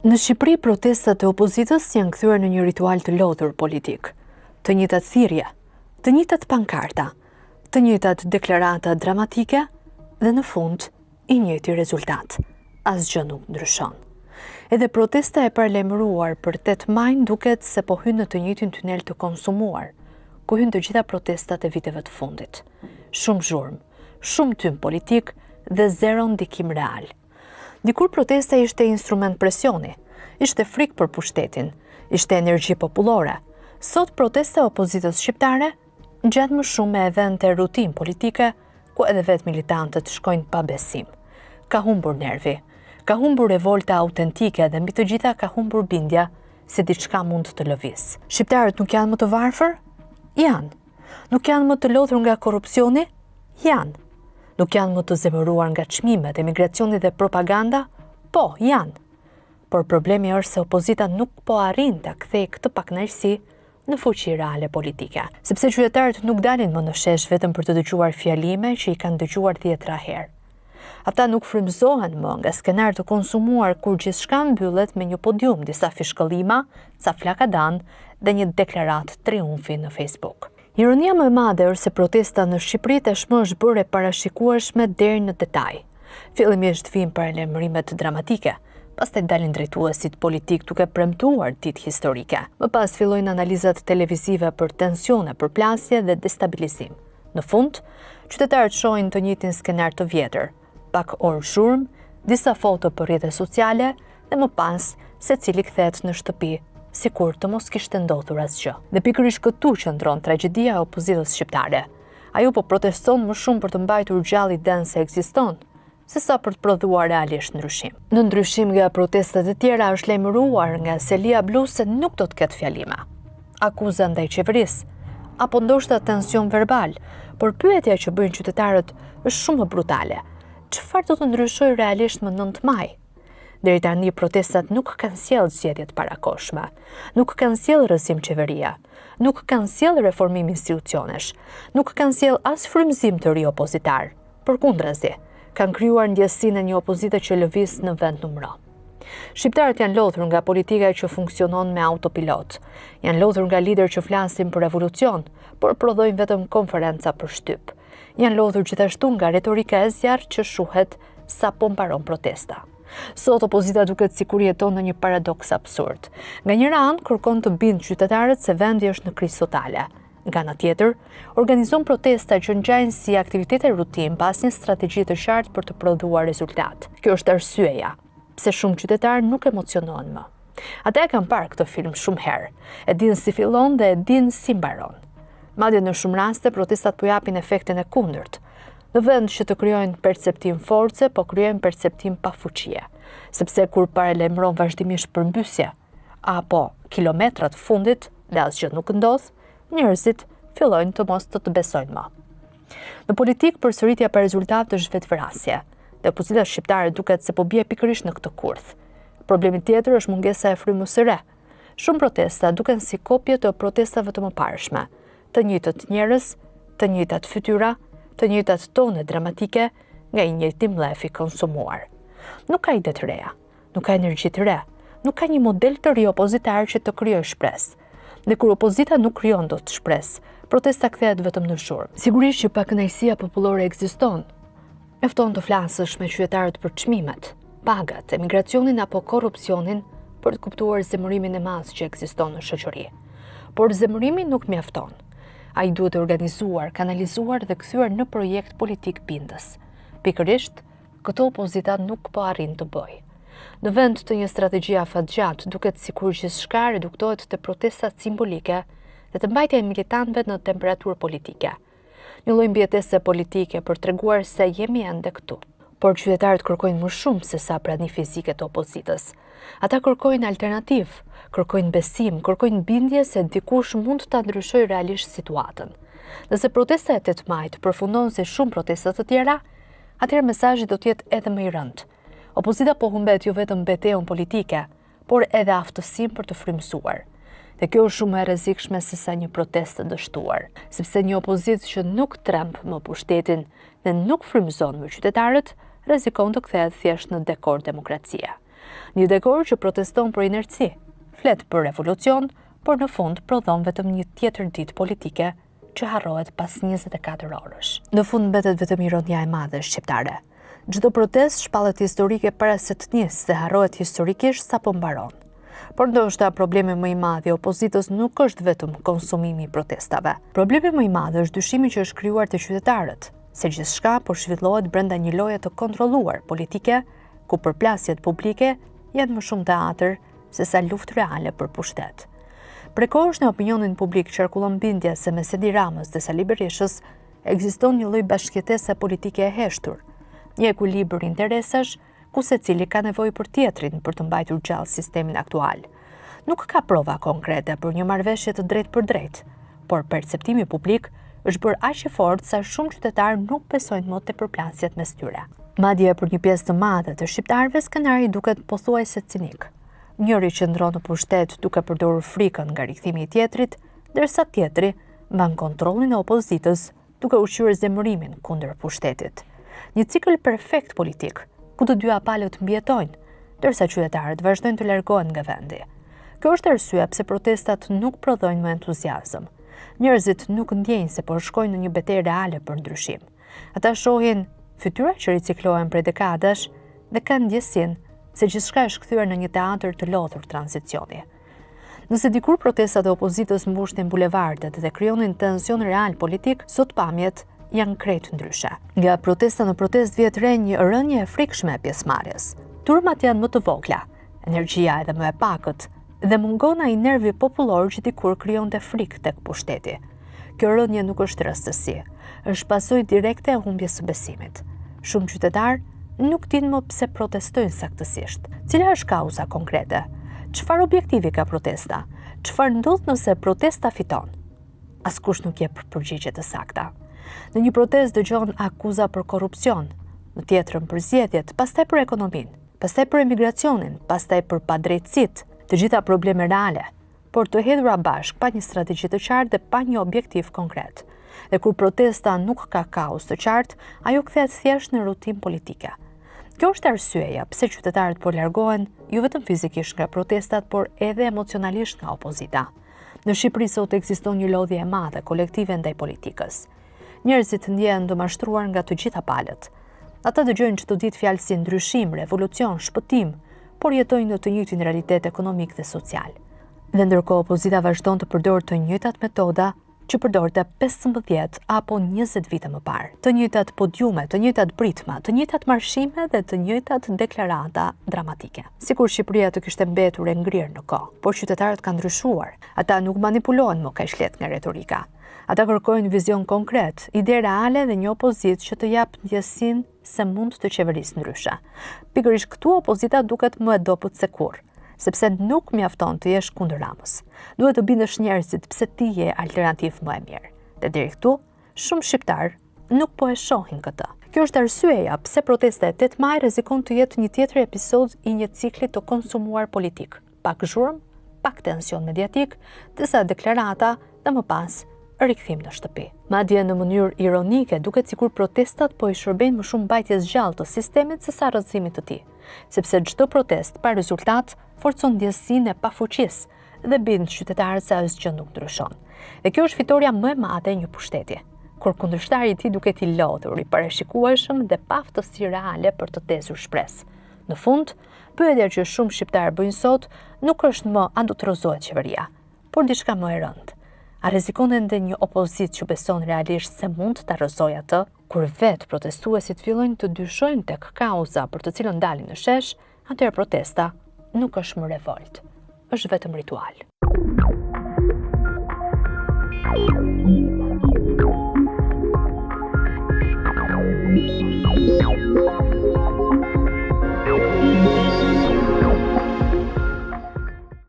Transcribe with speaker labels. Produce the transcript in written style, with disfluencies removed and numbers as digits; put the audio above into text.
Speaker 1: Në Shqipëri, protestat e opozitës janë kthyer në një ritual të lodhur politik. Të njëjtat thirrje, të njëjtat pankarta, të njëjtat deklarata dramatike dhe në fund i njëjti rezultat. Asgjë nuk ndryshon. Edhe protesta e paralajmëruar për 8 maj duket se po hyn në të njëjtin tunel të konsumuar, ku hyn të gjitha protestat e viteve të fundit. Shumë zhurmë, shumë tym politik dhe zero ndikim real. Dikur protesta ishte instrument presioni, ishte frikë për pushtetin, ishte energji popullore. Sot protesta e opozitës shqiptare gjatë më shumë me evente rutinë politike, ku edhe vetë militantët shkojnë pa besim. Ka humbur nervi, ka humbur revolta autentike dhe mbi të gjitha ka humbur bindja se diçka mund të lëviz. Shqiptarët nuk janë më të varfër? Janë. Nuk janë më të lodhur nga korrupsioni? Janë. Nuk janë më të zemëruar nga çmimet, emigracioni dhe propaganda? Po, janë. Por problemi është se opozita nuk po arrin ta kthejë këtë pakënaqësi në fuqi reale politike. Sepse qytetarët nuk dalin më në shesh vetëm për të dëgjuar fjalime që i kanë dëgjuar 10 herë. Ata nuk frymëzohen më nga skenar të konsumuar kur gjithçka mbyllet me një podium, disa fishkëllima, ca flakadan dhe një deklaratë triumfi në Facebook. Ironia më e madhe është se protesta në Shqipëri tashmë është bërë e parashikueshme deri në detaj. Fillimisht vijnë paralajmërimet dramatike, pastaj dalin drejtuesit politik duke premtuar ditë historike. Më pas fillojnë analizat televizive për tensione, përplasje dhe destabilizim. Në fund, qytetarët shohin të njëjtin skenar të vjetër, pak orë zhurmë, disa foto për rrjetet sociale dhe më pas secili kthehet në shtëpi, sikur të mos kishte ndodhur asgjë. Dhe pikërisht këtu qëndron tragjedia e opozitës shqiptare. Ajo po proteston më shumë për të mbajtur gjallë idenë se ekziston, sesa për të prodhuar realisht ndryshim. Në ndryshim nga protestat e tjera është lajmëruar nga Selia Blu se nuk do të ketë fjalime. Akuza ndaj qeverisë, apo ndoshta tension verbal, por pyetja që bëjnë qytetarët është shumë më brutale. Çfarë do të ndryshojë realisht më 9 maj? Deri tani protestat nuk kanë sjellë zgjedhje të parakohshme, nuk kanë sjellë rrësim qeveria, nuk kanë sjellë reformim institucionesh, nuk kanë sjellë as frymëzim të ri opozitar. Përkundrazi, kanë krijuar ndjesinë e një opozite që lëviz në vend numëro. Shqiptarët janë lodhur nga politika që funksionon me autopilot. Janë lodhur nga lider që flasin për revolucion, por prodhojnë vetëm konferenca për shtyp. Janë lodhur gjithashtu nga retorika e zjarrt që shuhet sa po mbaron protesta. Sot opozita duket sikur jeton në një paradoks absurd. Nga njëra anë kërkon të bindë qytetarët se vendi është në krizë totale. Nga ana tjetër, organizon protesta që ngjajnë si aktivitete rutinë pas një strategji të qartë për të prodhuar rezultat. Kjo është arsyeja pse shumë qytetarë nuk emocionohen më. Ata e kanë parë këtë film shumë herë, e dinë si fillon dhe e dinë si mbaron. Madje në shumë raste protestat po japin efektin e kundërt. Në vend që të krijojnë perceptim force, po krijojnë perceptim pa fuqie. Sepse kur paralajmëron vazhdimisht përmbysje apo kilometrat fundit dhe asgjë nuk ndodh, njerëzit fillojnë të mos të besojnë më. Në politik përsëritja pa rezultat është vetvrasje, dhe opozita shqiptare duket se po bie pikërisht në këtë kurth. Problemi tjetër është mungesa e frymës së re. Shumë protesta duken si kopje të protestave të mëparshme, të njëjtët njerëz, të njëjtat fytyra, të njëjtat tone dramatike nga i njëjti mlef i konsumuar. Nuk ka ide të reja, nuk ka energji të re, nuk ka një model të ri opozitar që të krijojë shpresë. Dhe kur opozita nuk krijon dot shpresë, protesta kthehet vetëm në zhurmë. Sigurisht që pakënaqësia popullore ekziston. Mjafton të flasësh me qytetarët për çmimet, pagat, emigracionin apo korrupsionin për të kuptuar zemërimin e madh që ekziston në shoqëri. Por zemërimi nuk mjafton. Ai duhet organizuar, kanalizuar dhe kthyer në projekt politik bindës. Pikërisht, këtë opozita nuk po arrin të bëjë. Në vend të një strategjie afatgjatë, duket sikur gjithçka reduktohet te protestat simbolike dhe të mbajtja e militantëve në temperaturë politike. Një lloj mbijetese politike për treguar se jemi ende këtu. Por qytetarët kërkojnë më shumë se sa prani fizike të opozitës. Ata kërkojnë alternativë, kërkojnë besim, kërkojnë bindje se dikush mund ta ndryshojë realisht situatën. Nëse protesta e 8 majit përfundon si shumë protesta të tjera, atëherë mesazhi do të jetë edhe më i rëndë. Opozita po humbet jo vetëm betejën politike, por edhe aftësinë për të frymëzuar. Dhe kjo është shumë e rrezikshme se sa një protestë të dështuar, sepse një opozitë që nuk tremb më pushtetin dhe nuk frymëzon më qytetarët, rrezikon të kthehet thjesht në dekor demokracia. Një dekor që proteston për inerci, flet për revolucion, por në fund prodhon vetëm një tjetër ditë politike që harrohet pas 24 orësh. Në fund mbetet vetëm ironia e madhe shqiptare. Çdo protestë shpallet historike para se të nisë dhe harrohet historikisht sapo mbaron. Por ndoshta problemi më i madh i opozitës nuk është vetëm konsumimi i protestave. Problemi më i madh është dyshimi që është krijuar te qytetarët, se gjithçka po zhvillohet brenda një loje të kontrolluar politike, ku përplasjet publike janë më shumë teatër se sa luftë reale për pushtet. Prekohesh në opinionin publik qarkullon bindja se mes Edi Ramës dhe Sali Berishës ekziston një lloj bashkëjetese politike e heshtur, një ekuilibër interesash ku secili ka nevojë për tjetrin për të mbajtur gjallë sistemin aktual. Nuk ka prova konkrete për një marrëveshje të drejtë për drejtë, por perceptimi publik është bërë aq i fortë sa shumë qytetarë nuk besojnë më te përplasjet mes tyre. Madje për një pjesë të madhe të shqiptarëve skenari duket pothuajse cinik. Njëri qëndron në pushtet duke përdorur frikën nga rikthimi i tjetrit, ndërsa tjetri mban kontrollin e opozitës duke ushqyer zemërimin kundër pushtetit. Një cikël perfekt politik, ku të dyja palët mbijetojnë, ndërsa qytetarët vazhdojnë të largohen nga vendi. Kjo është arsyeja pse protestat nuk prodhojnë më entuziazëm. Njerëzit nuk ndjejnë se po shkojnë në një betejë reale për ndryshim. Ata shohin fytyra që riciklohen prej dekadash dhe kanë ndjesinë se gjithçka është kthyer në një teatër të lodhur transicioni. Nëse dikur protestat e opozitës mbushnin bulevardet dhe krijonin tension real politik, sot pamjet janë krejt ndryshe. Nga protesta në protestë vjet re një rënje e frikshme e pjesëmarrjes. Turmat janë më të vogla, energjia edhe më e pakët, dhe mungon ai nervi popullor që dikur krijonte frikë tek pushteti. Kjo rënje nuk është rastësi, është pasojë direkte e humbjes së besimit. Shumë qytetarë nuk dinë më pse protestojnë saktësisht. Cila është kauza konkrete? Çfarë objektivi ka protesta? Çfarë ndodh nëse protesta fiton? Askush nuk jep përgjigje të sakta. Në një protestë dëgjon akuza për korrupsion, në tjetrën për zgjedhjet, pastaj për ekonominë, pastaj për emigracionin, pastaj për padrejtësitë, të gjitha probleme reale, por të hedhura bashk pa një strategji të qartë dhe pa një objektiv konkret. Dhe kur protesta nuk ka kauz të qartë, ajo kthehet thjesht në rutinë politike. Kjo është arsyeja pse qytetarët po largohen jo vetëm fizikisht nga protestat, por edhe emocionalisht nga opozita. Në Shqipëri sot ekziston një lodhje e madhe kolektive ndaj politikës. Njerëzit ndjehen domashtruar nga të gjitha palët. Ata dëgjojnë çdo ditë fjalë si ndryshim, revolucion, shpëtim, por jetojnë në të njëjtin realitet ekonomik dhe social. Dhe ndërkohë opozita vazhdon të përdorë të njëjtat metoda që përdorte 15 apo 20 vite më parë. Të njëjtat podiume, të njëjtat pritma, të njëjtat marshime dhe të njëjtat deklarata dramatike. Sikur Shqipëria të kishte mbetur e ngrirë në kohë, por qytetarët kanë ndryshuar. Ata nuk manipulohen më kaq lehtë nga retorika. Ata kërkojnë vizion konkret, ide reale dhe një opozitë që të jap ndjesinë se mund të qeverisë ndryshe. Pikërisht këtu opozita duket më e dobët se kurrë, sepse nuk mjafton të jesh kundër Ramës. Duhet të bindesh njerëzit pse ti je alternativë më e mirë. Dhe deri këtu, shumë shqiptarë nuk po e shohin këtë. Kjo është arsyeja pse protesta e 8 maj rrezikon të jetë një tjetër episod i një cikli të konsumuar politik. Pak zhurmë, pak tension mediatik, disa deklarata dhe më pas rikthim në shtëpi. Madje në mënyrë ironike duket sikur protestat po i shërbejnë më shumë mbajtjes gjallë të sistemit se sa rrëzimit të tij, sepse çdo protest pa rezultat forcon ndjesinë e pafuqisë dhe bind qytetarët se asgjë nuk ndryshon. Dhe kjo është fitoria më e madhe e një pushteti, kur kundërshtari i tij duket i lodhur, i parashikueshëm dhe pa aftësi reale për të tesur shpresë. Në fund, pyetja që shumë shqiptarë bëjnë sot nuk është më a do të rrozohet qeveria, por diçka më e rëndë. A rrezikon ende një opozitë që beson realisht se mund ta rrëzojë atë, kur vetë protestuesit fillojnë të dyshojnë tek kauza për të cilën dalin në shesh, atëherë protesta nuk është më revolt, është vetëm ritual.